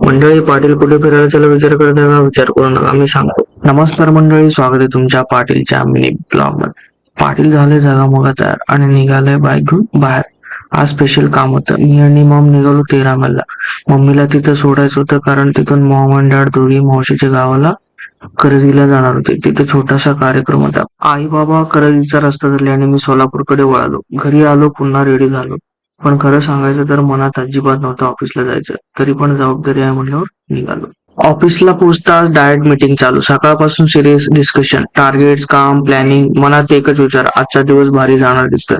मंडळी, पाटील कुठे फिरायला चला विचार करत तेव्हा विचार करू नका, मी सांगतो. नमस्कार मंडळी, स्वागत आहे तुमच्या पाटीलच्या मिनी ब्लॉग मध्ये. पाटील झाले जगामुळे तयार आणि निघाले बाईक घेऊन बाहेर. आज स्पेशल काम होतं. मी आणि मॉम निघालो 13 माईलला. मम्मीला तिथं सोडायचं होतं कारण तिथून मॉम आणि डॅड दोघी मावशीच्या गावाला करवीला जाणार होते. तिथे छोटासा कार्यक्रम होता. आई बाबा करवीचा रस्ता धरले आणि मी सोलापूरकडे वळालो. घरी आलो, पुन्हा रेडी झालो. पण खरं सांगायचं तर मनात अजिबात नव्हतं ऑफिसला जायचं. तरी पण जबाबदारी आहे म्हणल्यावर निघालो. ऑफिसला पोहोचताच डायरेक्ट मीटिंग चालू. सकाळपासून सिरियस डिस्कशन, टार्गेट्स, काम, प्लॅनिंग. मनात एकच विचार, आजचा दिवस भारी जाणार दिसतोय.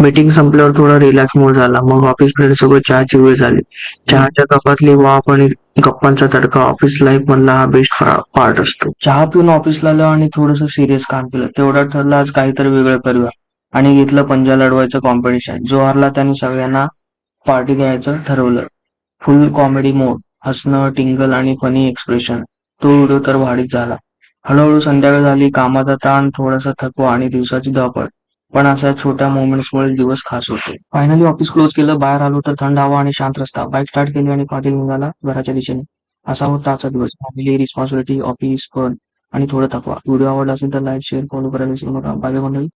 मीटिंग संपल्यावर थोडा रिलॅक्स मूड झाला. मग ऑफिस फ्रेंड सोबत चहाची वेळ झाली. चहाच्या कपातली वाफ आणि गप्पांचा तडका ऑफिस लाईफ मधला हा बेस्ट पार्ट असतो. चहा पिऊन ऑफिसला आलो आणि थोडंसं सिरियस काम केलं. तेवढ्यात ठरलं आज काहीतरी वेगळं करूया आणि घेतलं पंजा लढवायचं कॉम्पिटिशन. जो हारला त्याने सगळ्यांना पार्टी द्यायचं ठरवलं. फुल कॉमेडी मोड, हसणं, टिंगल आणि फनी एक्सप्रेशन. तो व्हिडिओ तर भारीच झाला. हळूहळू संध्याकाळ झाली. कामाचा ताण, थोडासा थकवा आणि दिवसाची धावपळ. पण अशा छोट्या मोमेंट्समुळे दिवस खास होते. फायनली ऑफिस क्लोज केलं. बाहेर आलो तर थंड हवा आणि शांत रस्ता. बाईक स्टार्ट केली आणि पाटील निघाला घराच्या दिशेने. असा होता आजचा दिवस. फॅमिली, रिस्पॉन्सिबिलिटी, ऑफिस, फन आणि थोडं थकवा. व्हिडिओ आवडला असेल तर लाईक, शेअर, फॉलो करायला विसरू नका. बाय मंडळी.